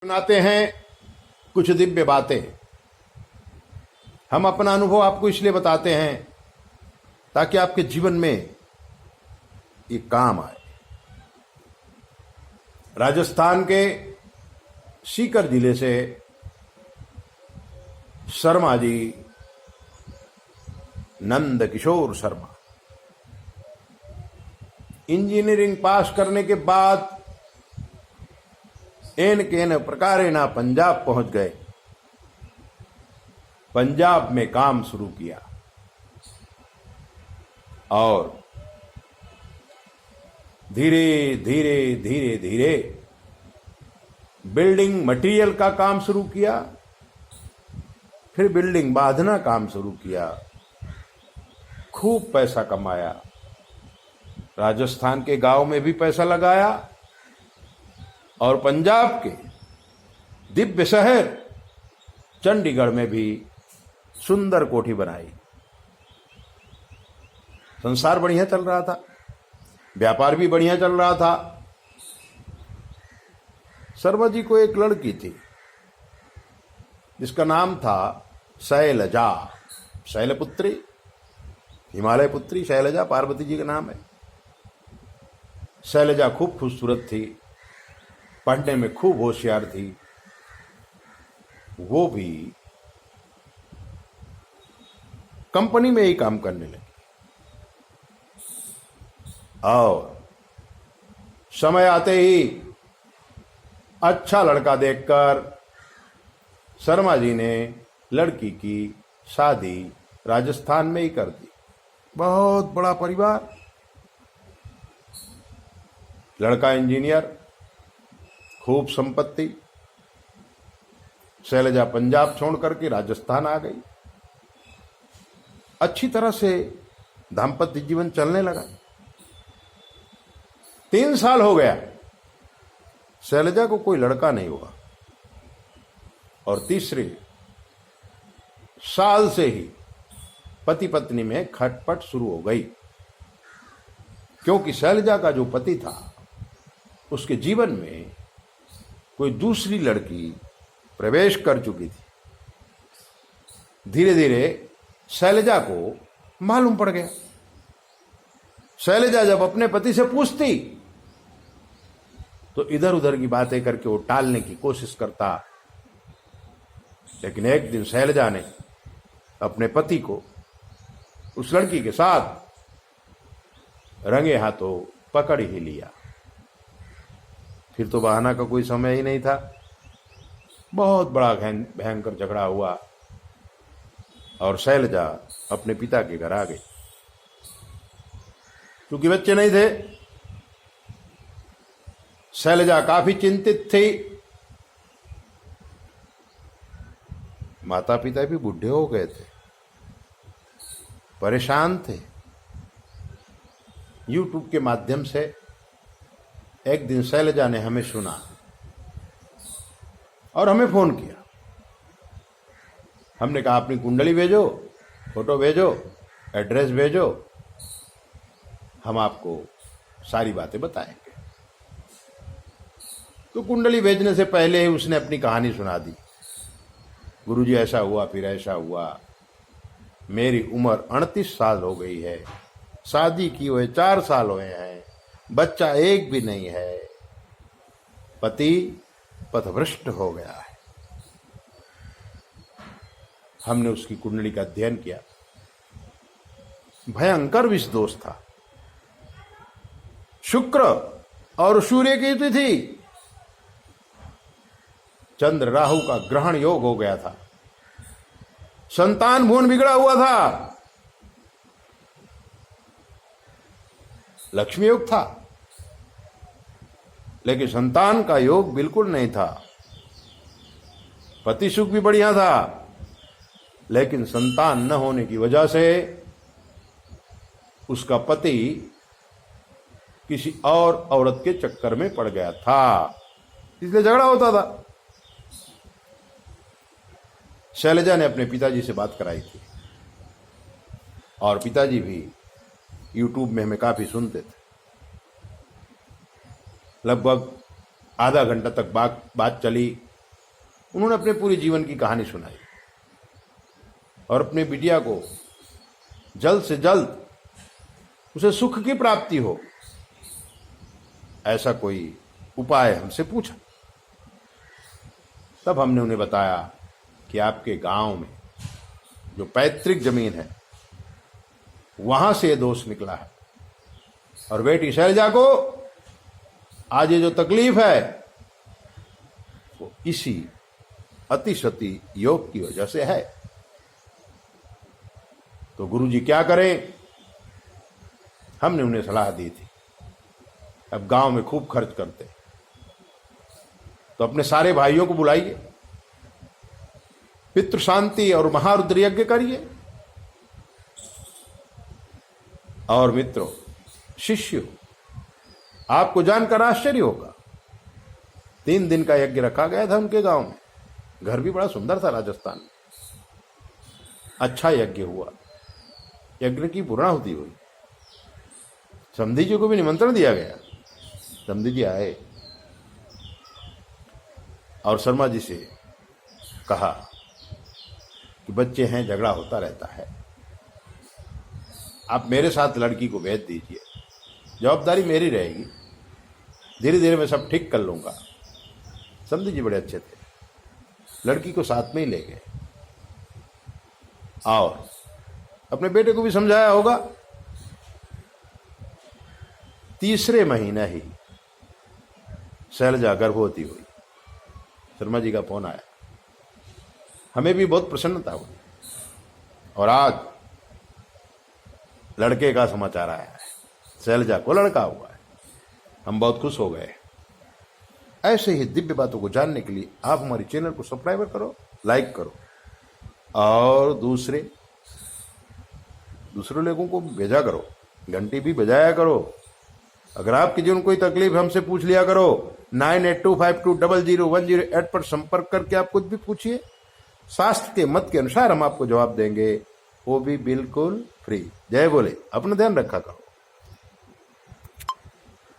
सुनाते हैं कुछ दिव्य बातें। हम अपना अनुभव आपको इसलिए बताते हैं ताकि आपके जीवन में ये काम आए। राजस्थान के सीकर जिले से शर्मा जी, नंद किशोर शर्मा, इंजीनियरिंग पास करने के बाद एन केन प्रकारेण पंजाब पहुंच गए। पंजाब में काम शुरू किया और धीरे धीरे धीरे धीरे बिल्डिंग मटेरियल का काम शुरू किया, फिर बिल्डिंग बांधना काम शुरू किया। खूब पैसा कमाया, राजस्थान के गांव में भी पैसा लगाया और पंजाब के दिव्य शहर चंडीगढ़ में भी सुंदर कोठी बनाई। संसार बढ़िया चल रहा था, व्यापार भी बढ़िया चल रहा था। शर्मा जी को एक लड़की थी जिसका नाम था शैलजा। शैलपुत्री, हिमालय पुत्री शैलजा पार्वती जी का नाम है। शैलजा खूब खूबसूरत थी, पढ़ने में खूब होशियार थी। वो भी कंपनी में ही काम करने लगी और समय आते ही अच्छा लड़का देखकर शर्मा जी ने लड़की की शादी राजस्थान में ही कर दी। बहुत बड़ा परिवार, लड़का इंजीनियर, खूब संपत्ति। शैलजा पंजाब छोड़ करके राजस्थान आ गई। अच्छी तरह से दाम्पत्य जीवन चलने लगा। 3 साल हो गया, शैलजा को कोई लड़का नहीं हुआ और तीसरे साल से ही पति पत्नी में खटपट शुरू हो गई, क्योंकि शैलजा का जो पति था उसके जीवन में कोई दूसरी लड़की प्रवेश कर चुकी थी। धीरे धीरे शैलजा को मालूम पड़ गया। शैलजा जब अपने पति से पूछती तो इधर उधर की बातें करके वो टालने की कोशिश करता, लेकिन एक दिन शैलजा ने अपने पति को उस लड़की के साथ रंगे हाथों पकड़ ही लिया। फिर तो बहाना का कोई समय ही नहीं था। बहुत बड़ा भयंकर झगड़ा हुआ और शैलजा अपने पिता के घर आ गई। क्योंकि बच्चे नहीं थे, शैलजा काफी चिंतित थी। माता पिता भी बूढ़े हो गए थे, परेशान थे। यूट्यूब के माध्यम से एक दिन शैलजा ने हमें सुना और हमें फोन किया। हमने कहा अपनी कुंडली भेजो, फोटो भेजो, एड्रेस भेजो, हम आपको सारी बातें बताएंगे। तो कुंडली भेजने से पहले ही उसने अपनी कहानी सुना दी। गुरुजी ऐसा हुआ, फिर ऐसा हुआ, मेरी उम्र 38 साल हो गई है, शादी की हुए 4 साल हुए हैं, बच्चा एक भी नहीं है, पति पथभ्रष्ट हो गया है। हमने उसकी कुंडली का अध्ययन किया। भयंकर विष दोष था। शुक्र और सूर्य की तिथि, चंद्र राहु का ग्रहण योग हो गया था। संतान भ्रूण बिगड़ा हुआ था। लक्ष्मी योग था लेकिन संतान का योग बिल्कुल नहीं था। पति सुख भी बढ़िया था लेकिन संतान न होने की वजह से उसका पति किसी और औरत के चक्कर में पड़ गया था, इसलिए झगड़ा होता था। शैलजा ने अपने पिताजी से बात कराई थी और पिताजी भी यूट्यूब में हमें काफी सुनते थे। लगभग आधा घंटा तक बात चली। उन्होंने अपने पूरे जीवन की कहानी सुनाई और अपने बिटिया को जल्द से जल्द उसे सुख की प्राप्ति हो ऐसा कोई उपाय हमसे पूछा। तब हमने उन्हें बताया कि आपके गांव में जो पैतृक जमीन है वहां से दोष निकला है और बेटी शैलजा को आज ये जो तकलीफ है वो इसी अतिशति योग की वजह से है। तो गुरुजी क्या करें? हमने उन्हें सलाह दी थी अब गांव में खूब खर्च करते तो अपने सारे भाइयों को बुलाइए, पितृ शांति और महारुद्र यज्ञ करिए। और मित्रों, शिष्यों, आपको जानकर आश्चर्य होगा 3 दिन का यज्ञ रखा गया था उनके गांव में। घर भी बड़ा सुंदर था राजस्थान में। अच्छा यज्ञ हुआ, यज्ञ की पूर्णाहुति हुई। समधी जी को भी निमंत्रण दिया गया। समधी जी आए और शर्मा जी से कहा कि बच्चे हैं, झगड़ा होता रहता है, आप मेरे साथ लड़की को भेज दीजिए, जवाबदारी मेरी रहेगी, धीरे धीरे मैं सब ठीक कर लूंगा। समधी जी बड़े अच्छे थे, लड़की को साथ में ही ले गए और अपने बेटे को भी समझाया होगा। 3रे महीने ही शैलजा गर्भवती हुई। शर्मा जी का फोन आया, हमें भी बहुत प्रसन्नता हुई और आज लड़के का समाचार आया है, शैलजा को लड़का हुआ है। हम बहुत खुश हो गए। ऐसे ही दिव्य बातों को जानने के लिए आप हमारे चैनल को सब्सक्राइब करो, लाइक करो और दूसरे लोगों को भेजा करो, घंटी भी बजाया करो। अगर आपकी जीवन कोई तकलीफ हमसे पूछ लिया करो। 9825200108 पर संपर्क करके आप कुछ भी पूछिए, शास्त्र के मत के अनुसार हम आपको जवाब देंगे, वो भी बिल्कुल फ्री। जय बोले, अपना ध्यान रखा करो।